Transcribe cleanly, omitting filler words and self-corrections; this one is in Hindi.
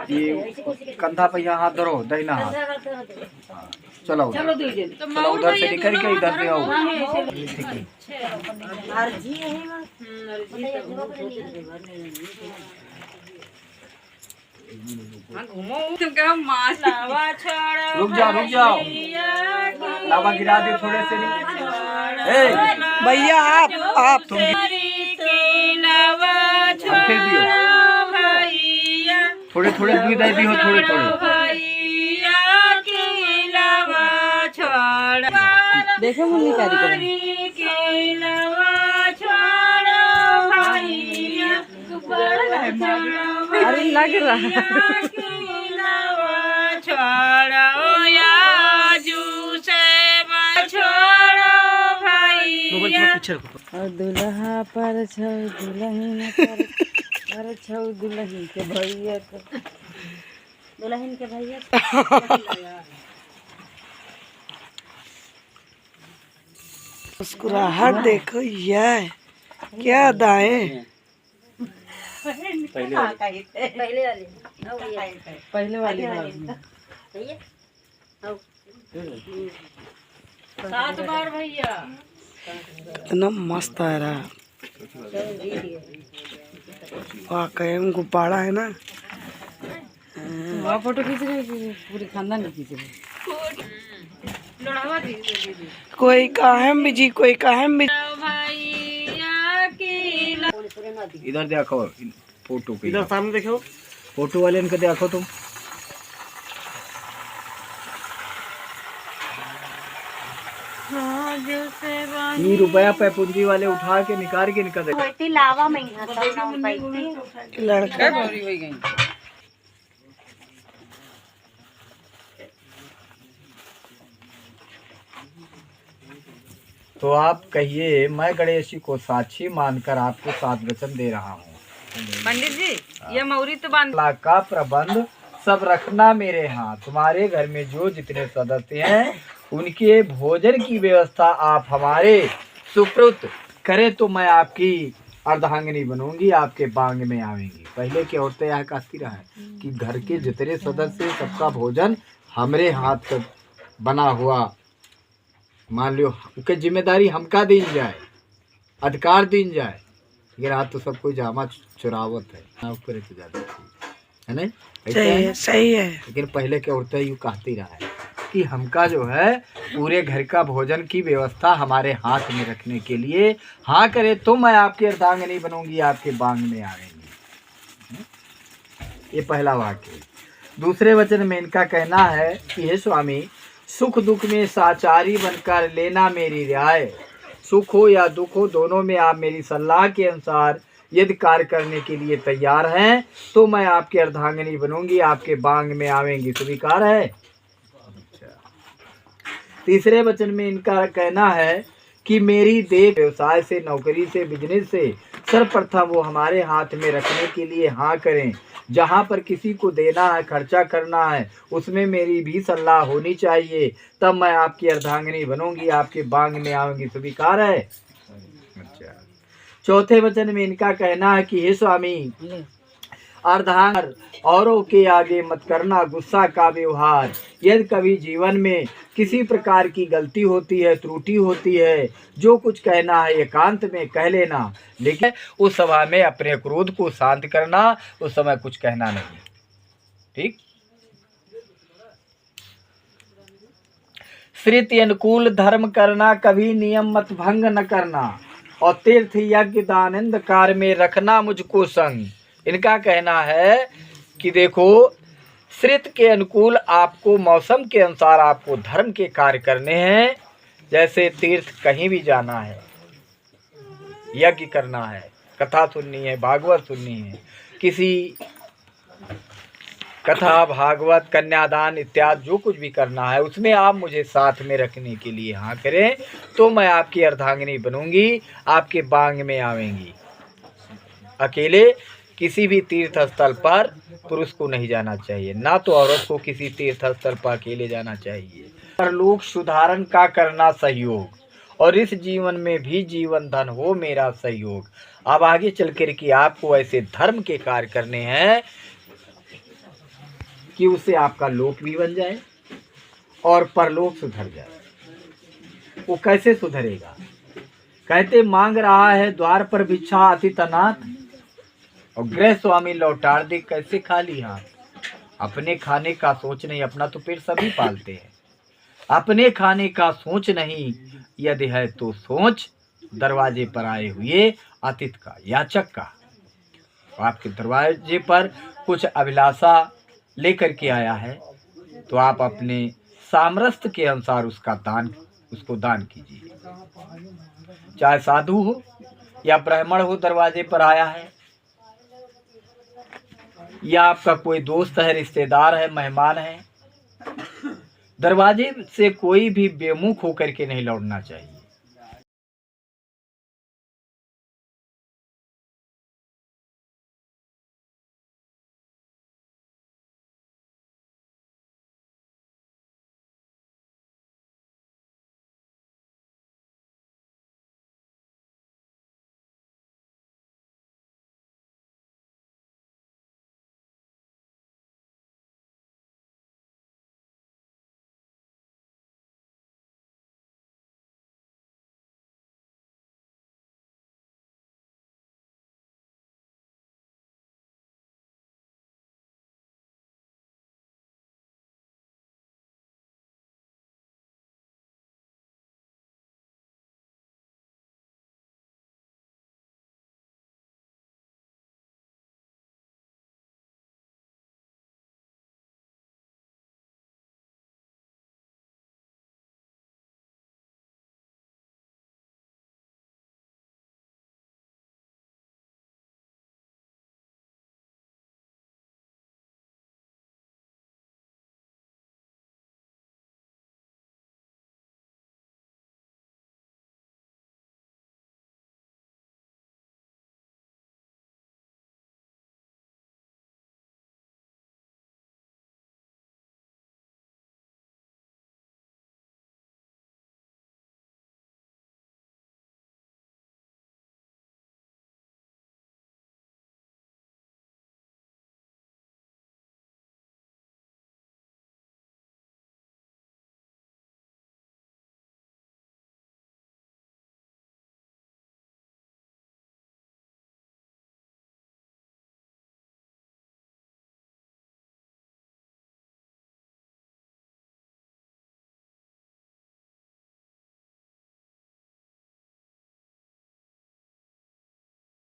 ये कंधा पे यहाँ हाथ धरो, दाहिना हाथ। हाँ, चलो चलो उधर से निकल के इधर से आओ। रुक जाओ, लावा गिरा दे थोड़े से। भैया आप तुम फिर दियो, थोड़े थोड़े दूध दे दियो, थोड़े थोड़े। देखो मम्मी कारी अरे लग रहा और दुल्हा पर छौ दुल्हन पर छौ दुल्हन के भैया मुस्कुराहट देखो, यह क्या दाएं पहले वाली 7 बार भैया। इतना मस्त आ रहा, वाकई में गुब्बारा है ना। वहाँ फोटो खींच रहे, पूरी खानदान की खींच रहे। कोई काहम बिजी, कोई काहम बिजी। इधर देखो फोटो के, इधर सामने देखो, फोटो वाले इनके देखो तुम। ये रुपया पे पूंजी वाले उठा के निकाल के निकल गए। लावा में लड़का भौरी हो गई। तो आप कहिए, मैं गणेश जी को साक्षी मानकर आपको 7 वचन दे रहा हूँ। पंडित जी, ये मौरी तो बांध का प्रबंध सब रखना मेरे हाथ। तुम्हारे घर में जो जितने सदस्य हैं उनके भोजन की व्यवस्था आप हमारे सुपुर्द करें तो मैं आपकी अर्धांगिनी बनूंगी, आपके बांग में आवेंगी। पहले की औरतें यह कहती रहा है कि घर के जितने सदस्य सबका भोजन हमरे हाथ का बना हुआ, मान लो उसकी जिम्मेदारी हमका दी जाए, अधिकार दी जाए। लेकिन आज तो सब कोई जामा चुरावत है, ऊपर तो ज्यादा है नहीं, सही है। लेकिन पहले के औरतें यूँ कहती रहा है कि हमका जो है पूरे घर का भोजन की व्यवस्था हमारे हाथ में रखने के लिए हाँ करे तो मैं आपकी अर्धांगिनी बनूंगी, आपके बांग में आवेंगी। ये पहला वाक्य। दूसरे वचन में इनका कहना है कि हे स्वामी, सुख दुख में साचारी बनकर लेना मेरी राय। सुख हो या दुख हो, दोनों में आप मेरी सलाह के अनुसार यदि कार्य करने के लिए तैयार हैं तो मैं आपकी अर्धांगिनी बनूंगी, आपके बांग में आवेंगी। स्वीकार है। तीसरे वचन में इनका कहना है कि मेरी देख व्यवसाय से, नौकरी से, बिजनेस से सर्वप्रथम वो हमारे हाथ में रखने के लिए हाँ करें। जहाँ पर किसी को देना है, खर्चा करना है, उसमें मेरी भी सलाह होनी चाहिए, तब मैं आपकी अर्धांगिनी बनूंगी, आपके बांग में आऊंगी। स्वीकार है। अच्छा। चौथे वचन में इनका कहना है कि हे स्वामी, अर्धांग औरों के आगे मत करना गुस्सा का व्यवहार। यदि कभी जीवन में किसी प्रकार की गलती होती है, त्रुटि होती है, जो कुछ कहना है एकांत में कह लेना, लेकिन उस सभा में अपने क्रोध को शांत करना, उस समय कुछ कहना नहीं। ठीक। श्रुति अनुकूल धर्म करना, कभी नियम मत भंग न करना, और तीर्थ यज्ञ दानंद कार्य में रखना मुझको संग। इनका कहना है कि देखो, श्रुति के अनुकूल आपको मौसम के अनुसार आपको धर्म के कार्य करने हैं। जैसे तीर्थ कहीं भी जाना है, यज्ञ करना है, कथा सुननी है, भागवत सुननी है, किसी कथा भागवत कन्यादान इत्यादि जो कुछ भी करना है, उसमें आप मुझे साथ में रखने के लिए हाँ करें तो मैं आपकी अर्धांगिनी बनूंगी, आपके बांग में आवेंगी। अकेले किसी भी तीर्थ स्थल पर पुरुष को नहीं जाना चाहिए, ना तो औरत को किसी तीर्थ स्थल पर अकेले जाना चाहिए। परलोक सुधारण का करना सहयोग, और इस जीवन में भी जीवन धन हो मेरा सहयोग। अब आगे चल कर कि आपको ऐसे धर्म के कार्य करने हैं कि उससे आपका लोक भी बन जाए और परलोक सुधर जाए। वो कैसे सुधरेगा? कहते मांग रहा है द्वार पर भिक्षा अतिथ अनाथ, और गृह स्वामी लौटार दे कैसे खाली हाथ। अपने खाने का सोच नहीं, अपना तो पेट सभी पालते हैं। अपने खाने का सोच नहीं, यदि है तो सोच दरवाजे पर आए हुए अतिथ का, याचक का। आपके दरवाजे पर कुछ अभिलाषा लेकर के आया है तो आप अपने सामर्थ्य के अनुसार उसको दान कीजिए। चाहे साधु हो या ब्राह्मण हो, दरवाजे पर आया है, या आपका कोई दोस्त है, रिश्तेदार है, मेहमान है, दरवाजे से कोई भी बेमुख होकर के नहीं लौटना चाहिए।